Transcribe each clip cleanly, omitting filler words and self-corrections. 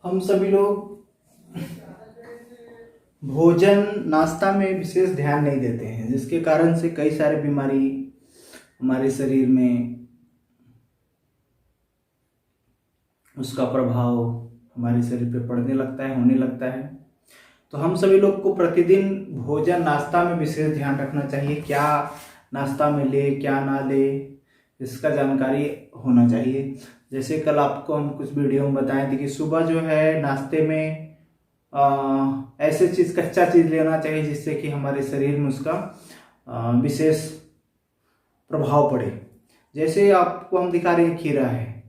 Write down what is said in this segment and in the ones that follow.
हम सभी लोग भोजन नाश्ता में विशेष ध्यान नहीं देते हैं, जिसके कारण से कई सारे बीमारी हमारे शरीर में उसका प्रभाव हमारे शरीर पे पड़ने लगता है, होने लगता है। तो हम सभी लोग को प्रतिदिन भोजन नाश्ता में विशेष ध्यान रखना चाहिए। क्या नाश्ता में ले, क्या ना ले, इसका जानकारी होना चाहिए। जैसे कल आपको हम कुछ वीडियो में बताए थे कि सुबह जो है नाश्ते में ऐसे चीज़, कच्चा चीज़ लेना चाहिए जिससे कि हमारे शरीर में उसका विशेष प्रभाव पड़े। जैसे आपको हम दिखा रहे हैं खीरा है,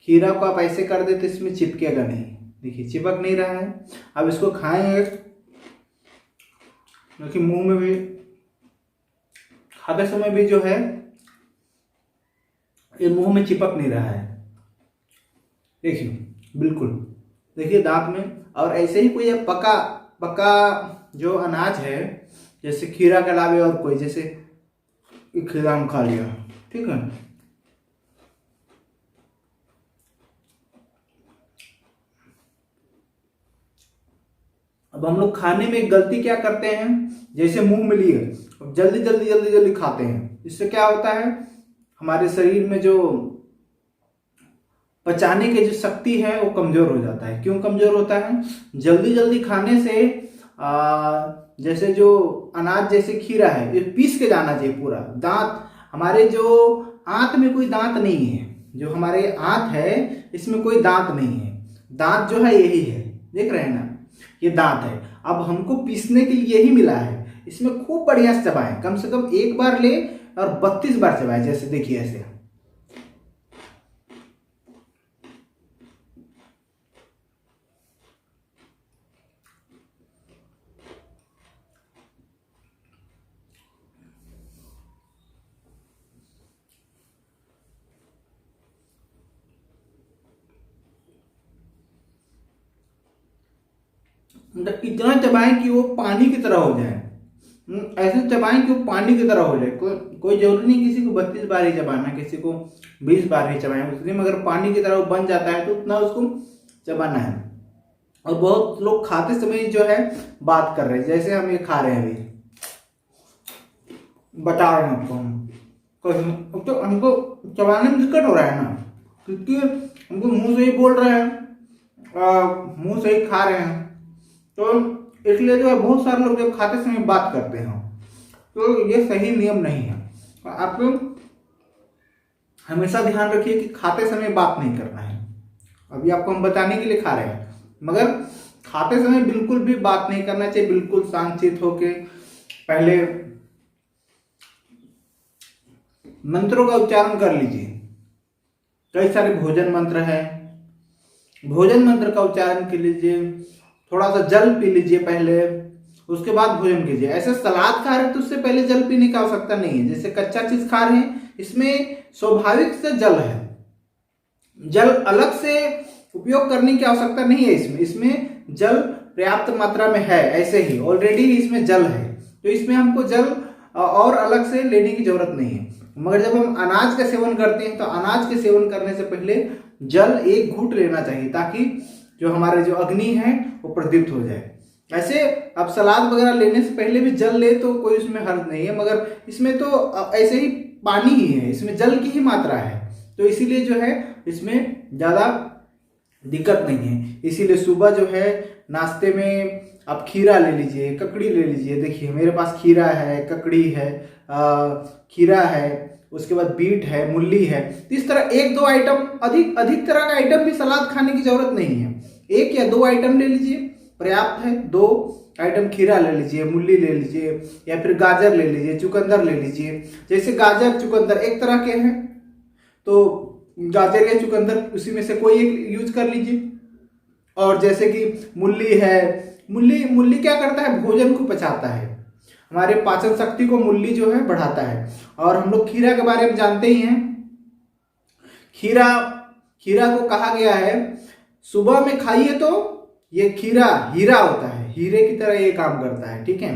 खीरा को आप ऐसे कर दे तो इसमें चिपकेगा नहीं। देखिए चिपक नहीं रहा है। अब इसको खाएंगे, क्योंकि मुंह में भी खाते समय भी जो है ये मुंह में चिपक नहीं रहा है। देखिए बिल्कुल, देखिए दांत में। और ऐसे ही कोई पका पका जो अनाज है, जैसे खीरा के अलावे और कोई, जैसे खीरा हम खा लिया, ठीक है। अब हम लोग खाने में गलती क्या करते हैं, जैसे मुंह में लिए जल्दी जल्दी जल्दी जल्दी खाते हैं। इससे क्या होता है, हमारे शरीर में जो पचाने की जो शक्ति है वो कमजोर हो जाता है। क्यों कमजोर होता है? जल्दी जल्दी खाने से जैसे जो अनाज जैसे खीरा है, ये पीस के जाना चाहिए पूरा। दांत, हमारे जो आंत में कोई दांत नहीं है, जो हमारे आंत है इसमें कोई दांत नहीं है। दांत जो है यही है, देख रहे हैं ना, ये दांत है। अब हमको पीसने के लिए यही मिला है। इसमें खूब बढ़िया से चबाएं, कम से कम एक बार ले और 32 बार चबाएं। जैसे देखिए ऐसे इतना चबाएं कि वो पानी की तरह हो जाए। ऐसे चबाएं कि वो पानी की तरह हो जाए। कोई जरूरी नहीं किसी को 32 बार ही चबाना, किसी को 20 बार ही चबाएं। उसमें अगर पानी की तरह वो बन जाता है तो उतना उसको चबाना है। और बहुत लोग खाते समय जो है बात कर रहे हैं, जैसे हम ये खा रहे हैं, अभी बता रहे हैं आपको हम तो हमको चबाने में दिक्कत हो रहा है ना, क्योंकि हमको मुंह से ही बोल रहे हैं, मुंह से ही खा रहे हैं। तो इसलिए जो है बहुत सारे लोग जब खाते समय बात करते हैं, तो ये सही नियम नहीं है। आप हमेशा ध्यान रखिए कि खाते समय बात नहीं करना है। अभी आपको हम बताने के लिए खा रहे हैं, मगर खाते समय बिल्कुल भी बात नहीं करना चाहिए। बिल्कुल शांतचित्त होके पहले मंत्रों का उच्चारण कर लीजिए। कई सारे भोजन मंत्र है, भोजन मंत्र का उच्चारण कर लीजिए। थोड़ा सा जल पी लीजिए पहले, उसके बाद भोजन कीजिए। ऐसे सलाद खा रहे हैं तो उससे पहले जल पीने की आवश्यकता नहीं है। जैसे कच्चा चीज खा रहे हैं, इसमें स्वाभाविक से जल है, जल अलग से उपयोग करने की आवश्यकता नहीं है। इसमें जल पर्याप्त मात्रा में है, ऐसे ही ऑलरेडी इसमें जल है, तो इसमें हमको जल और अलग से लेने की जरूरत नहीं है। मगर जब हम अनाज का सेवन करते हैं तो अनाज के सेवन करने से पहले जल एक घूंट लेना चाहिए, ताकि जो हमारे जो अग्नि है वो प्रदीप्त हो जाए। ऐसे अब सलाद वगैरह लेने से पहले भी जल ले तो कोई उसमें हर्ज नहीं है, मगर इसमें तो ऐसे ही पानी ही है, इसमें जल की ही मात्रा है, तो इसीलिए जो है इसमें ज़्यादा दिक्कत नहीं है। इसीलिए सुबह जो है नाश्ते में आप खीरा ले लीजिए, ककड़ी ले लीजिए। देखिए मेरे पास खीरा है, ककड़ी है, खीरा है, उसके बाद बीट है, मूली है। तो इस तरह एक दो आइटम, अधिक तरह का आइटम भी सलाद खाने की जरूरत नहीं है। एक या दो आइटम ले लीजिए, पर्याप्त है। 2 आइटम खीरा ले लीजिए, मूली ले लीजिए, या फिर गाजर ले लीजिए, चुकंदर ले लीजिए। जैसे गाजर चुकंदर एक तरह के हैं, तो गाजर या चुकंदर उसी में से कोई एक यूज कर लीजिए। और जैसे कि मूली है, मूली क्या करता है, भोजन को पचाता है, हमारे पाचन शक्ति को मूली जो है बढ़ाता है। और हम लोग खीरा के बारे में जानते ही हैं। खीरा को कहा गया है सुबह में खाइए तो ये खीरा हीरा होता है, हीरे की तरह ये काम करता है, ठीक है।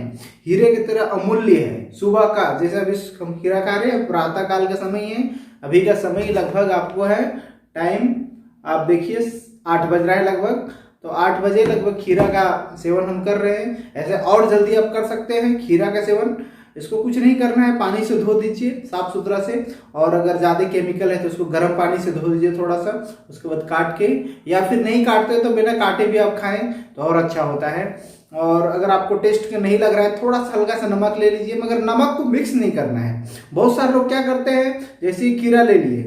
हीरे की तरह अमूल्य है। सुबह का, जैसे अभी हम खीरा खा रहे हैं, प्रातः काल का समय है। अभी का समय लगभग आपको है टाइम, आप देखिए 8 बज रहा है लगभग। तो 8 बजे लगभग खीरा का सेवन हम कर रहे हैं। ऐसे और जल्दी आप कर सकते हैं खीरा का सेवन। इसको कुछ नहीं करना है, पानी से धो दीजिए साफ सुथरा से, और अगर ज़्यादा केमिकल है तो उसको गर्म पानी से धो दीजिए थोड़ा सा, उसके बाद काट के, या फिर नहीं काटते तो बिना काटे भी आप खाएं तो और अच्छा होता है। और अगर आपको टेस्ट का नहीं लग रहा है, थोड़ा सा हल्का सा नमक ले लीजिए, मगर नमक को मिक्स नहीं करना है। बहुत सारे लोग क्या करते हैं, जैसे खीरा ले लिए,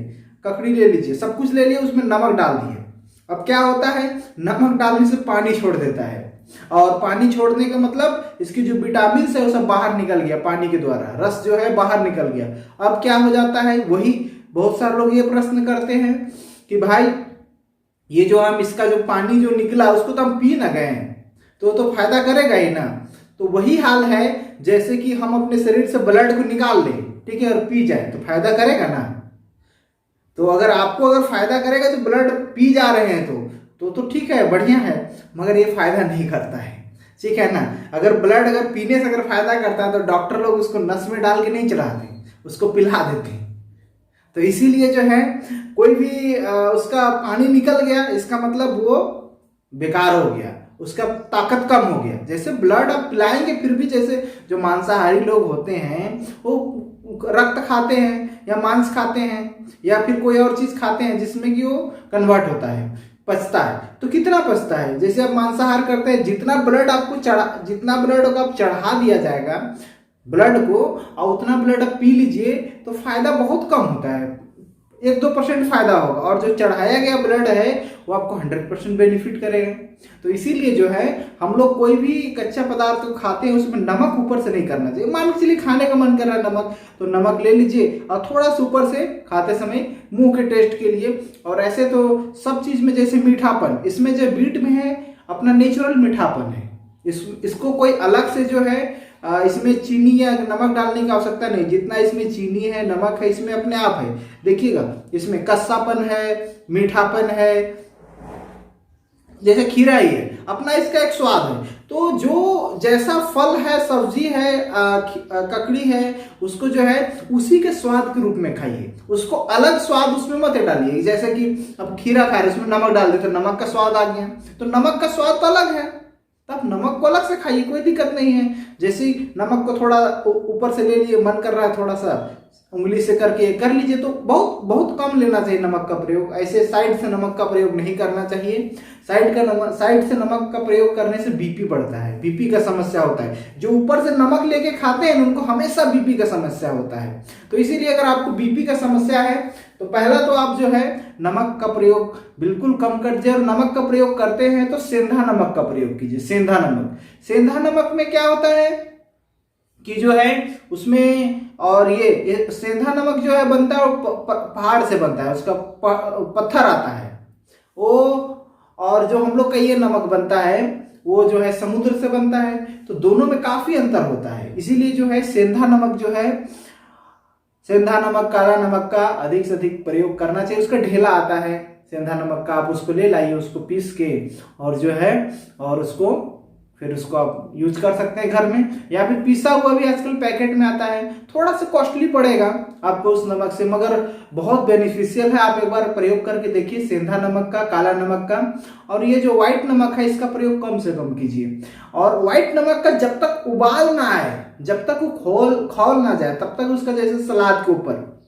ककड़ी ले लीजिए, सब कुछ ले लिए, उसमें नमक डाल दिए। अब क्या होता है, नमक डालने से पानी छोड़ देता है, और पानी छोड़ने का मतलब इसकी जो विटामिन है वो सब बाहर निकल गया, पानी के द्वारा रस जो है बाहर निकल गया। अब क्या हो जाता है, वही बहुत सारे लोग ये प्रश्न करते हैं कि भाई ये जो हम इसका जो पानी जो निकला उसको तो हम पी ना गए, तो फायदा करेगा ही ना। तो वही हाल है जैसे कि हम अपने शरीर से ब्लड को निकाल लें, ठीक है, और पी जाए तो फायदा करेगा ना। तो अगर आपको अगर फायदा करेगा तो ब्लड पी जा रहे हैं तो ठीक है, बढ़िया है, मगर ये फायदा नहीं करता है, ठीक है ना। अगर ब्लड अगर पीने से अगर फायदा करता है तो डॉक्टर लोग उसको नस में डाल के नहीं चढ़ाते, उसको पिला देते। तो इसीलिए जो है कोई भी उसका पानी निकल गया, इसका मतलब वो बेकार हो गया, उसका ताकत कम हो गया। जैसे ब्लड आप पिलाएंगे फिर भी, जैसे जो मांसाहारी लोग होते हैं वो रक्त खाते हैं या मांस खाते हैं या फिर कोई और चीज खाते हैं जिसमें कि वो कन्वर्ट होता है, पचता है, तो कितना पचता है। जैसे आप मांसाहार करते हैं, जितना ब्लड आपको चढ़ा दिया जाएगा ब्लड को, और उतना ब्लड आप पी लीजिए तो फायदा बहुत कम होता है, 1-2% फायदा होगा, और जो चढ़ाया गया ब्लड है वो आपको 100% बेनिफिट करेगा। तो इसीलिए जो है हम लोग कोई भी कच्चा पदार्थ को खाते हैं उसमें नमक ऊपर से नहीं करना चाहिए। मान के चलिए खाने का मन कर रहा है नमक, तो नमक ले लीजिए और थोड़ा सा ऊपर से खाते समय मुंह के टेस्ट के लिए। और ऐसे तो सब चीज में, जैसे मीठापन, इसमें जो बीट में है अपना नेचुरल मीठापन है, इसको कोई अलग से जो है इसमें चीनी या नमक डालने की आवश्यकता नहीं। जितना इसमें चीनी है, नमक है, इसमें अपने आप है। देखिएगा इसमें कस्सापन है, मीठापन है, जैसे खीरा ही है, अपना इसका एक स्वाद है। तो जो जैसा फल है, सब्जी है, ककड़ी है, उसको जो है उसी के स्वाद के रूप में खाइए, उसको अलग स्वाद उसमें मत डालिए। जैसे कि अब खीरा खा रहे, उसमें नमक डाल दे तो नमक का स्वाद आ गया, तो नमक का स्वाद तो अलग है, तब नमक को अलग से खाइए, कोई दिक्कत नहीं है। जैसे नमक को थोड़ा ऊपर से ले लिए, मन कर रहा है थोड़ा सा उंगली से करके कर लीजिए, तो बहुत बहुत कम लेना चाहिए नमक का प्रयोग। ऐसे साइड से नमक का प्रयोग नहीं करना चाहिए। साइड से नमक का प्रयोग करने से बीपी बढ़ता है, बीपी का समस्या होता है। जो ऊपर से नमक लेके खाते हैं उनको हमेशा बीपी का समस्या होता है। तो इसीलिए अगर आपको बीपी का समस्या है तो पहला तो आप जो है नमक का प्रयोग बिल्कुल कम कर दीजिए, और नमक का प्रयोग करते हैं तो सेंधा नमक का प्रयोग कीजिए। सेंधा नमक में क्या होता है कि जो है उसमें, और ये सेंधा नमक जो है बनता है पहाड़ से बनता है, उसका पत्थर आता है वो, और जो हम लोग का ये नमक बनता है वो जो है समुद्र से बनता है। तो दोनों में काफी अंतर होता है। इसीलिए जो है सेंधा नमक जो है, सेंधा नमक, काला नमक का अधिक से अधिक प्रयोग करना चाहिए। उसका ढेला आता है सेंधा नमक का, आप उसको ले लाइए, उसको पीस के, और जो है और उसको फिर उसको आप यूज कर सकते हैं घर में, या फिर पिसा हुआ भी आजकल पैकेट में आता है। थोड़ा सा कॉस्टली पड़ेगा आपको उस नमक से, मगर बहुत बेनिफिशियल है। आप एक बार प्रयोग करके देखिए सेंधा नमक का, काला नमक का। और ये जो व्हाइट नमक है इसका प्रयोग कम से कम कीजिए। और व्हाइट नमक का जब तक उबाल ना आए, जब तक वो खौल ना जाए, तब तक उसका जैसे सलाद के ऊपर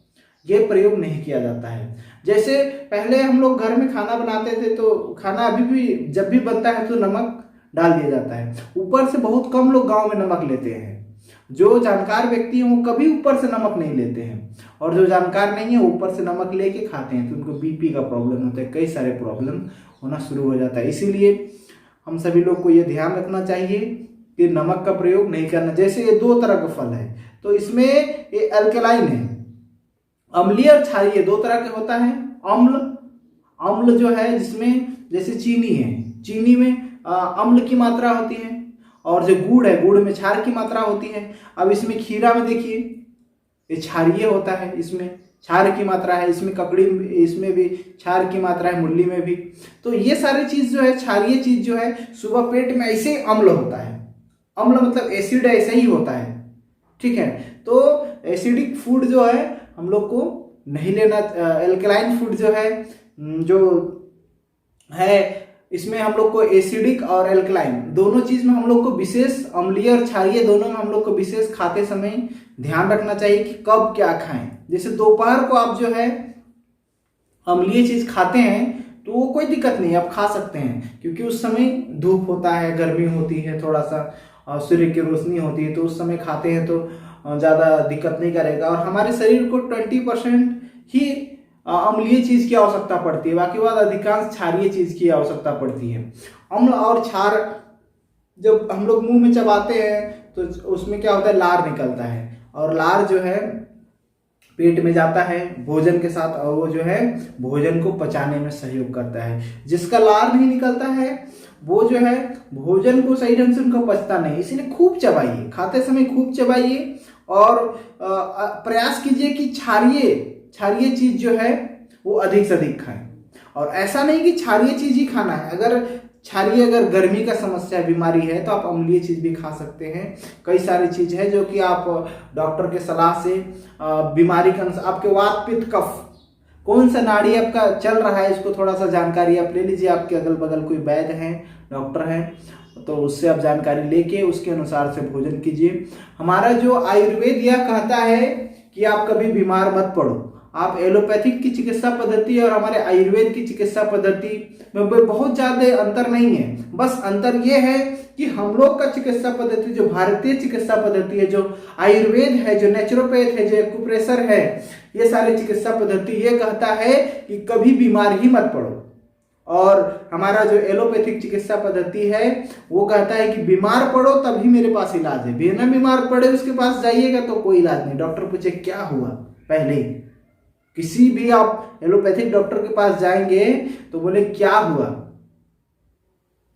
ये प्रयोग नहीं किया जाता है। जैसे पहले हम लोग घर में खाना बनाते थे तो खाना अभी भी जब भी बनता है तो नमक डाल दिया जाता है ऊपर से। बहुत कम लोग गांव में नमक लेते हैं। जो जानकार व्यक्ति हैं वो कभी ऊपर से नमक नहीं लेते हैं, और जो जानकार नहीं है ऊपर से नमक लेके खाते हैं, तो उनको बीपी का प्रॉब्लम होता है, कई सारे प्रॉब्लम होना शुरू हो जाता है। इसीलिए हम सभी लोग को ये ध्यान रखना चाहिए कि नमक का प्रयोग नहीं करना। जैसे ये 2 तरह का फल है, तो इसमें ये अल्कलाइन है, अम्लीय और क्षारीय 2 तरह के होता है। अम्ल जो है जिसमें जैसे चीनी है, चीनी में अम्ल की मात्रा होती है, और जो गुड़ है, गुड़ में क्षार की मात्रा होती है। अब इसमें खीरा में देखिए ये क्षारीय होता है, इसमें क्षार की मात्रा है, इसमें ककड़ी, इसमें भी क्षार की मात्रा है, मूली में भी। तो ये सारी चीज जो है, क्षारीय चीज जो है, सुबह पेट में ऐसे अम्ल होता है। अम्ल मतलब एसिड ऐसे ही होता है, ठीक है। तो एसिडिक फूड जो है हम लोग को नहीं लेना। एल्कलाइन फूड जो है, जो है इसमें हम लोग को एसिडिक और एल्कलाइन दोनों चीज में हम लोग को विशेष, अम्लीय और क्षारीय दोनों में हम लोग को विशेष खाते समय ध्यान रखना चाहिए कि कब क्या खाएं। जैसे दोपहर को आप जो है अम्लीय चीज खाते हैं तो वो कोई दिक्कत नहीं, आप खा सकते हैं, क्योंकि उस समय धूप होता है, गर्मी होती है, थोड़ा सा सूर्य की रोशनी होती है, तो उस समय खाते हैं तो ज़्यादा दिक्कत नहीं करेगा। और हमारे शरीर को 20% ही अम्लीय चीज की आवश्यकता पड़ती है, बाकी बाद अधिकांश क्षारीय चीज की आवश्यकता पड़ती है। अम्ल और क्षार जब हम लोग मुंह में चबाते हैं तो उसमें क्या होता है, लार निकलता है, और लार जो है पेट में जाता है भोजन के साथ, और वो जो है भोजन को पचाने में सहयोग करता है। जिसका लार नहीं निकलता है वो जो है भोजन को सही ढंग से उनका पचता नहीं। इसलिए खूब चबाइए, खाते समय खूब चबाइए, और प्रयास कीजिए कि क्षारीय चीज जो है वो अधिक से अधिक खाएं। और ऐसा नहीं कि क्षारीय चीज ही खाना है, अगर गर्मी का समस्या बीमारी है तो आप अम्लीय चीज भी खा सकते हैं। कई सारी चीज है जो कि आप डॉक्टर के सलाह से बीमारी के अनुसार, आपके वात पित्त कफ कौन सा नाड़ी आपका चल रहा है, इसको थोड़ा सा जानकारी आप ले लीजिए। आपके अगल बगल कोई वैद्य हैं, डॉक्टर हैं, तो उससे आप जानकारी लेके उसके अनुसार से भोजन कीजिए। हमारा जो आयुर्वेद यह कहता है कि आप कभी बीमार मत पड़ो। आप एलोपैथिक की चिकित्सा पद्धति और हमारे आयुर्वेद की चिकित्सा पद्धति में बहुत ज्यादा अंतर नहीं है। बस अंतर यह है कि हम लोग का चिकित्सा पद्धति, जो भारतीय चिकित्सा पद्धति है, जो आयुर्वेद है, जो नेचुरोपैथ है, जो एक्यूप्रेशर है, ये सारी चिकित्सा पद्धति ये कहता है कि कभी बीमार ही मत पड़ो। और हमारा जो एलोपैथिक चिकित्सा पद्धति है वो कहता है कि बीमार पड़ो तभी मेरे पास इलाज है, बिना बीमार पड़े उसके पास जाइएगा तो कोई इलाज नहीं। डॉक्टर पूछे क्या हुआ, पहले किसी भी आप एलोपैथिक डॉक्टर के पास जाएंगे तो बोले क्या हुआ।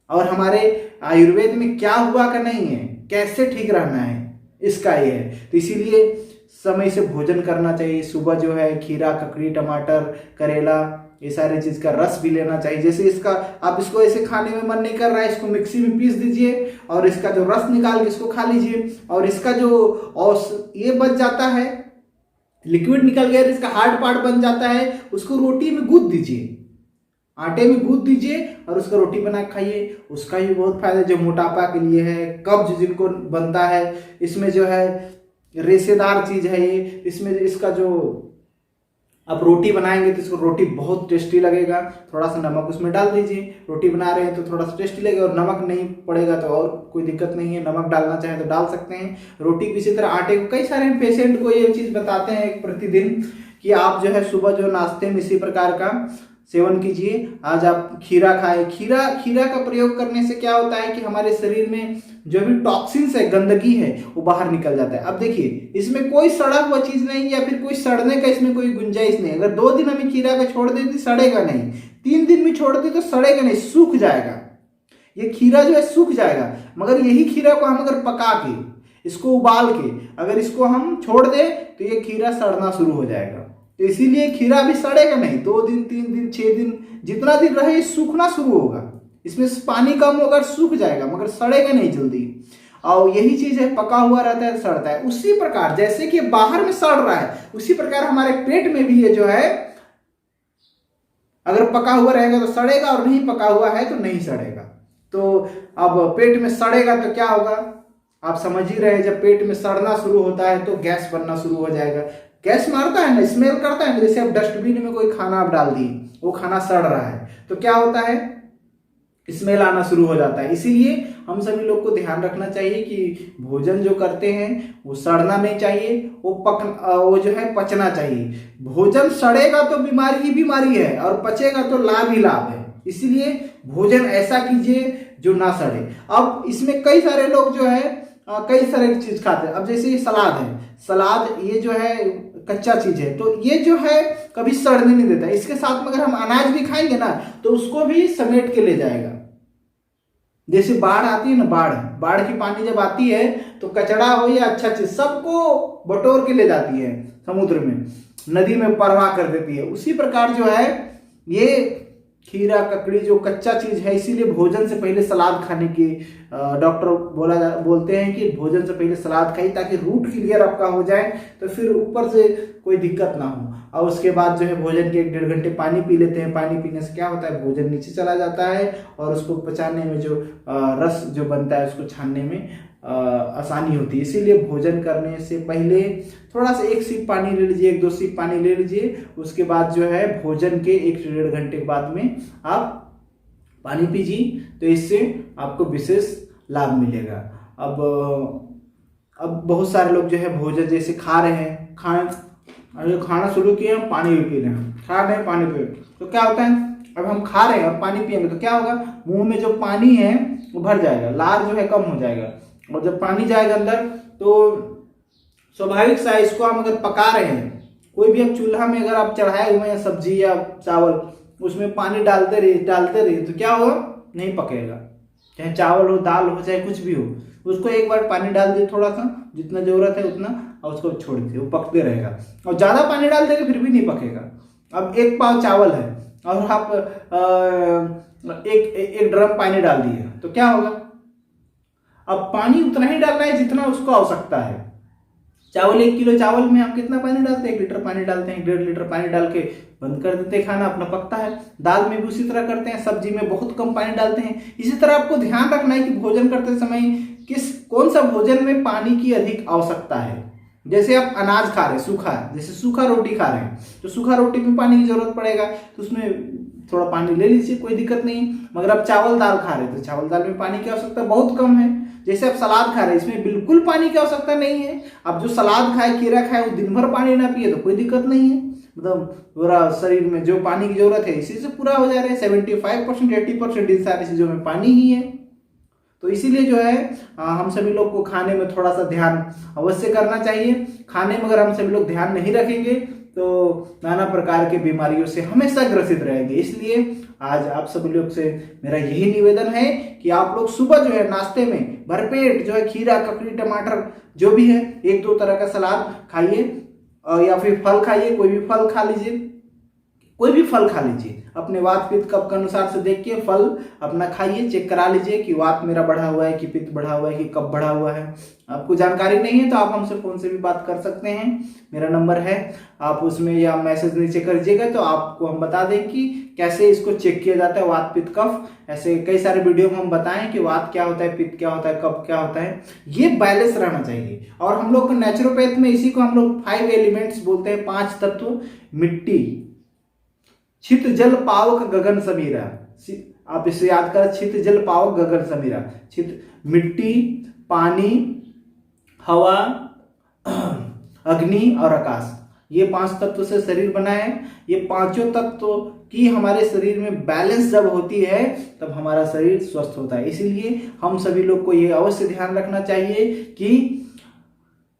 और हमारे आयुर्वेद में क्या हुआ का नहीं है, कैसे ठीक रहना है, इसका ये है। तो इसीलिए समय से भोजन करना चाहिए। सुबह जो है खीरा, ककड़ी, टमाटर, करेला, ये सारे चीज का रस भी लेना चाहिए। जैसे इसका आप इसको ऐसे खाने में मन नहीं कर रहा है, इसको मिक्सी में पीस दीजिए और इसका जो रस निकाल के इसको खा लीजिए। और इसका जो ये बच जाता है, लिक्विड निकल गया, इसका हार्ड पार्ट बन जाता है, उसको रोटी में गूंथ दीजिए, आटे में गूंथ दीजिए और उसका रोटी बना के खाइए। उसका भी बहुत फायदा, जो मोटापा के लिए है, कब्ज जिनको बनता है, इसमें जो है रेशेदार चीज है ये, इसमें इसका जो आप रोटी बनाएंगे तो इसको रोटी बहुत टेस्टी लगेगा। थोड़ा सा नमक उसमें डाल दीजिए, रोटी बना रहे हैं तो थोड़ा सा टेस्टी लगेगा। और नमक नहीं पड़ेगा तो और कोई दिक्कत नहीं है, नमक डालना चाहे तो डाल सकते हैं। रोटी भी इसी तरह आटे को, कई सारे पेशेंट को ये चीज बताते हैं प्रतिदिन कि आप जो है सुबह जो नाश्ते में इसी प्रकार का सेवन कीजिए। आज आप खीरा खाएं। खीरा का प्रयोग करने से क्या होता है कि हमारे शरीर में जो भी टॉक्सिन्स है, गंदगी है, वो बाहर निकल जाता है। अब देखिए इसमें कोई सड़ा हुआ चीज नहीं या फिर कोई सड़ने का इसमें कोई गुंजाइश नहीं। अगर 2 दिन हमें खीरा का छोड़ देती सड़ेगा नहीं, 3 दिन में छोड़ दी तो सड़ेगा नहीं, सूख जाएगा। ये खीरा जो है सूख जाएगा। मगर यही खीरा को हम अगर पका के, इसको उबाल के अगर इसको हम छोड़ दें तो ये खीरा सड़ना शुरू हो जाएगा। तो इसीलिए खीरा भी सड़ेगा नहीं, 2 दिन, 3 दिन, 6 दिन, जितना दिन रहे सूखना शुरू होगा। इसमें पानी कम होगा, सूख जाएगा, मगर सड़ेगा नहीं जल्दी। और यही चीज है, पका हुआ रहता है सड़ता है। उसी प्रकार जैसे कि बाहर में सड़ रहा है, उसी प्रकार हमारे पेट में भी ये जो है अगर पका हुआ रहेगा तो सड़ेगा और नहीं पका हुआ है तो नहीं सड़ेगा। तो अब पेट में सड़ेगा तो क्या होगा, आप समझ ही रहे हैं। जब पेट में सड़ना शुरू होता है तो गैस बनना शुरू हो जाएगा। गैस मारता है ना, स्मेल करता है ना। जैसे आप डस्टबिन में कोई खाना आप डाल दिए, वो खाना सड़ रहा है तो क्या होता है, स्मेल आना शुरू हो जाता है। इसीलिए हम सभी लोग को ध्यान रखना चाहिए कि भोजन जो करते हैं वो सड़ना नहीं चाहिए, वो जो है पचना चाहिए। भोजन सड़ेगा तो बीमारी ही बीमारी है और पचेगा तो लाभ ही लाभ है। इसीलिए भोजन ऐसा कीजिए जो ना सड़े। अब इसमें कई सारे लोग जो है कई सारे चीज खाते हैं। अब जैसे ये सलाद है, सलाद ये जो है कच्चा चीज है तो ये जो है कभी सड़ने नहीं देता। इसके साथ में अगर हम अनाज भी खाएंगे ना तो उसको भी समेट के ले जाएगा। जैसे बाढ़ आती है ना, बाढ़ की पानी जब आती है तो कचड़ा हो या अच्छा चीज सबको बटोर के ले जाती है, समुद्र में, नदी में प्रवाह कर देती है। उसी प्रकार जो है ये खीरा ककड़ी जो कच्चा चीज है, इसीलिए भोजन से पहले सलाद खाने की डॉक्टर बोलते हैं कि भोजन से पहले सलाद खाइए ताकि रूट क्लियर आपका हो जाए, तो फिर ऊपर से कोई दिक्कत ना हो। और उसके बाद जो है भोजन के 1-1.5 घंटे पानी पी लेते हैं। पानी पीने से क्या होता है, भोजन नीचे चला जाता है और उसको पचाने में जो रस जो बनता है उसको छानने में आसानी होती है। इसीलिए भोजन करने से पहले थोड़ा सा 1 सीप पानी ले लीजिए, 1-2 सीप पानी ले लीजिए। उसके बाद जो है भोजन के 1-1.5 घंटे बाद में आप पानी पीजिए, तो इससे आपको विशेष लाभ मिलेगा। अब बहुत सारे लोग जो है भोजन जैसे खा रहे हैं, खाना शुरू किए हैं, पानी भी पी रहे हैं, खा रहे हैं पानी पी रहे हैं, तो क्या होता है, अब हम खा रहे हैं अब पानी पिएंगे तो क्या होगा, मुंह में जो पानी है वो भर जाएगा, लार जो है कम हो जाएगा। और जब पानी जाएगा अंदर तो स्वाभाविक सा इसको हम अगर पका रहे हैं, कोई भी अब चूल्हा में अगर आप चढ़ाए हुए हैं सब्जी या चावल, उसमें पानी डालते रहिए तो क्या होगा, नहीं पकेगा। चाहे चावल हो, दाल हो, चाहे कुछ भी हो, उसको एक बार पानी डाल दिए थोड़ा सा, जितना जरूरत है उतना, और उसको छोड़ दीजिए, वो पकते रहेगा। और ज्यादा पानी डाल देंगे फिर भी नहीं पकेगा। अब 1 पाव चावल है और आप एक ड्रम पानी डाल दिए तो क्या होगा, अब पानी उतना ही डालना है जितना उसको आवश्यकता है। चावल 1 किलो चावल में आप कितना पानी डालते हैं, 1 लीटर पानी डालते हैं, 1.5 लीटर पानी डाल के बंद कर देते हैं, खाना अपना पकता है। दाल में भी उसी तरह करते हैं, सब्जी में बहुत कम पानी डालते हैं। इसी तरह आपको ध्यान रखना है कि भोजन करते समय कौन सा भोजन में पानी की अधिक आवश्यकता है। जैसे आप अनाज खा रहे हैं सूखा, जैसे सूखा रोटी खा रहे हैं तो सूखा रोटी में पानी की जरूरत पड़ेगा, तो उसमें थोड़ा पानी ले लीजिए, कोई दिक्कत नहीं। मगर आप चावल दाल खा रहे हैं तो चावल दाल में पानी की आवश्यकता बहुत कम है। जैसे आप सलाद खा रहे हैं, इसमें बिल्कुल पानी की आवश्यकता नहीं है। आप जो सलाद खाए, खीरा खाए, वो दिन भर पानी ना पिए तो कोई दिक्कत नहीं है। मतलब पूरा शरीर में जो पानी की जरूरत है इसी से पूरा हो जा रहा है। 75% 80% इन सारी चीजों में पानी ही है। तो इसीलिए जो है हम सभी लोग को खाने में थोड़ा सा ध्यान अवश्य करना चाहिए। खाने में अगर हम सभी लोग ध्यान नहीं रखेंगे तो नाना प्रकार की बीमारियों से हमेशा ग्रसित रहेंगे। इसलिए आज आप सभी लोग से मेरा यही निवेदन है कि आप लोग सुबह जो है नाश्ते में भरपेट जो है खीरा ककड़ी टमाटर जो भी है 1-2 तरह का सलाद खाइए, या फिर फल खाइए, कोई भी फल खा लीजिए, कोई भी फल खा लीजिए। अपने वात पित्त कफ के अनुसार से देख के फल अपना खाइए, चेक करा लीजिए कि वात मेरा बढ़ा हुआ है कि पित्त बढ़ा हुआ है कि कफ बढ़ा हुआ है। आपको जानकारी नहीं है तो आप हमसे फोन से भी बात कर सकते हैं, मेरा नंबर है, आप उसमें या मैसेज नीचे कर दीजिएगा तो आपको हम बता दें कि कैसे इसको चेक किया जाता है वात पित्त कफ। ऐसे कई सारे वीडियो में हम बताएं कि वात क्या होता है, पित्त क्या होता है, कफ क्या होता है, ये बैलेंस रहना चाहिए। और हम लोग नेचुरोपैथ में इसी को हम लोग 5 एलिमेंट्स बोलते हैं, 5 तत्व, मिट्टी, छित जल पावक गगन समीरा, आप इसे याद कर, छित जल पावक गगन समीरा। छित मिट्टी, पानी, हवा, अग्नि और आकाश, ये 5 तत्व से शरीर बना है। ये पांचों तत्व की हमारे शरीर में बैलेंस जब होती है तब हमारा शरीर स्वस्थ होता है। इसीलिए हम सभी लोग को ये अवश्य ध्यान रखना चाहिए कि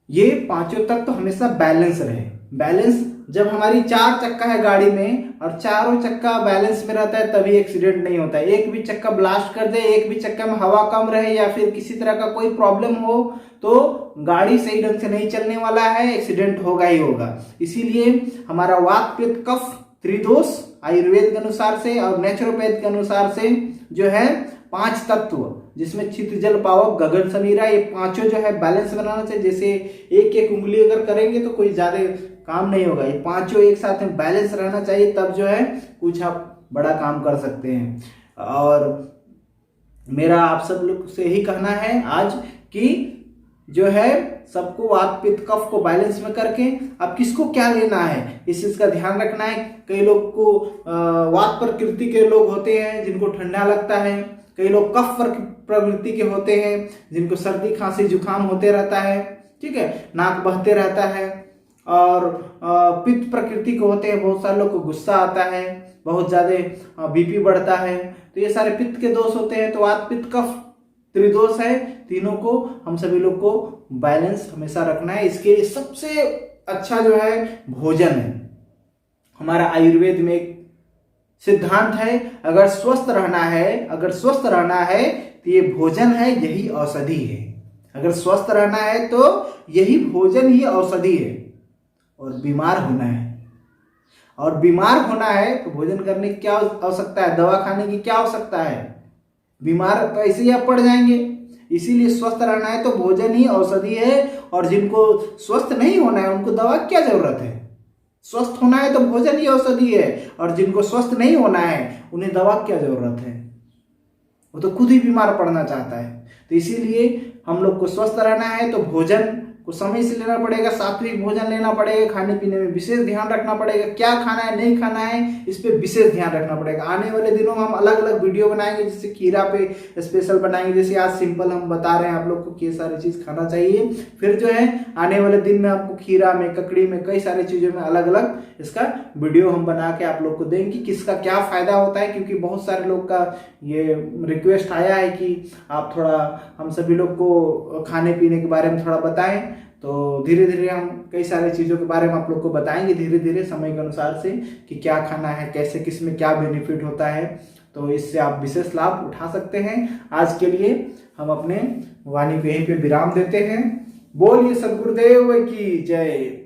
ये पांचों तत्व हमेशा बैलेंस रहे। बैलेंस जब हमारी 4 चक्का है गाड़ी में और चारों चक्का बैलेंस में रहता है तभी एक्सीडेंट नहीं होता है। एक भी चक्का ब्लास्ट कर दे, एक भी चक्का में हवा कम रहे या फिर किसी तरह का कोई प्रॉब्लम हो तो गाड़ी सही ढंग से नहीं चलने वाला है, एक्सीडेंट होगा ही होगा। इसीलिए हमारा वात पित्त कफ त्रिदोष आयुर्वेद के अनुसार से और नेचुरोपैथ के अनुसार से जो है 5 तत्व, जिसमें छित जल पावक गगन समीरा, ये पांचों जो है बैलेंस बनाना चाहिए। जैसे एक उंगली अगर करेंगे तो कोई ज्यादा काम नहीं होगा, ये पांचों एक साथ में बैलेंस रहना चाहिए, तब जो है कुछ आप बड़ा काम कर सकते हैं। और मेरा आप सब लोग से ही कहना है आज कि जो है सबको वात पित्त कफ को बैलेंस में करके अब किसको क्या लेना है इस चीज का ध्यान रखना है। कई लोग को वात प्रकृति के लोग होते हैं जिनको ठंडा लगता है, कई लोग कफ प्रवृत्ति के होते हैं जिनको सर्दी खांसी जुकाम होते रहता है, ठीक है, नाक बहते रहता है। और पित्त प्रकृति के होते हैं, बहुत सारे लोग को गुस्सा आता है, बहुत ज्यादा बीपी बढ़ता है, तो ये सारे पित्त के दोष होते हैं। तो वात पित्त कफ त्रिदोष है, तीनों को हम सभी लोग को बैलेंस हमेशा रखना है। इसके लिए सबसे अच्छा जो है भोजन है। हमारा आयुर्वेद में एक सिद्धांत है, अगर स्वस्थ रहना है तो ये भोजन है, यही औषधि है। अगर स्वस्थ रहना है तो यही भोजन ही औषधि है। और बीमार होना है, और बीमार होना है तो भोजन करने की क्या आवश्यकता है, दवा खाने की क्या आवश्यकता है? बीमार तो ऐसे ही आप पड़ जाएंगे। इसीलिए स्वस्थ रहना है तो भोजन ही औषधि है, और जिनको स्वस्थ नहीं होना है उनको दवा की क्या जरूरत है? स्वस्थ होना है तो भोजन ही औषधि है, और जिनको स्वस्थ नहीं होना है उन्हें दवा की क्या जरूरत है? वो तो खुद ही बीमार पड़ना चाहता है। तो इसीलिए हम लोग को स्वस्थ रहना है तो भोजन को समय से लेना पड़ेगा, सात्विक भोजन लेना पड़ेगा, खाने पीने में विशेष ध्यान रखना पड़ेगा, क्या खाना है नहीं खाना है इस पे विशेष ध्यान रखना पड़ेगा। आने वाले दिनों में हम अलग अलग वीडियो बनाएंगे, जैसे खीरा पे स्पेशल बनाएंगे, जैसे आज सिंपल हम बता रहे हैं आप लोग को कि ये सारी चीज खाना चाहिए। फिर जो है आने वाले दिन में आपको खीरा में, ककड़ी में, कई सारी चीजों में अलग अलग इसका वीडियो हम बना के आप लोग को देंगे कि किसका क्या फायदा होता है, क्योंकि बहुत सारे लोग का ये रिक्वेस्ट आया है कि आप थोड़ा हम सभी लोग को खाने पीने के बारे में थोड़ा बताएं। तो धीरे धीरे हम कई सारी चीज़ों के बारे में आप लोग को बताएंगे धीरे धीरे समय के अनुसार से कि क्या खाना है, कैसे, किस में क्या बेनिफिट होता है, तो इससे आप विशेष लाभ उठा सकते हैं। आज के लिए हम अपने वाणी को यहीं पे विराम देते हैं। बोलिए सद्गुरुदेव की जय।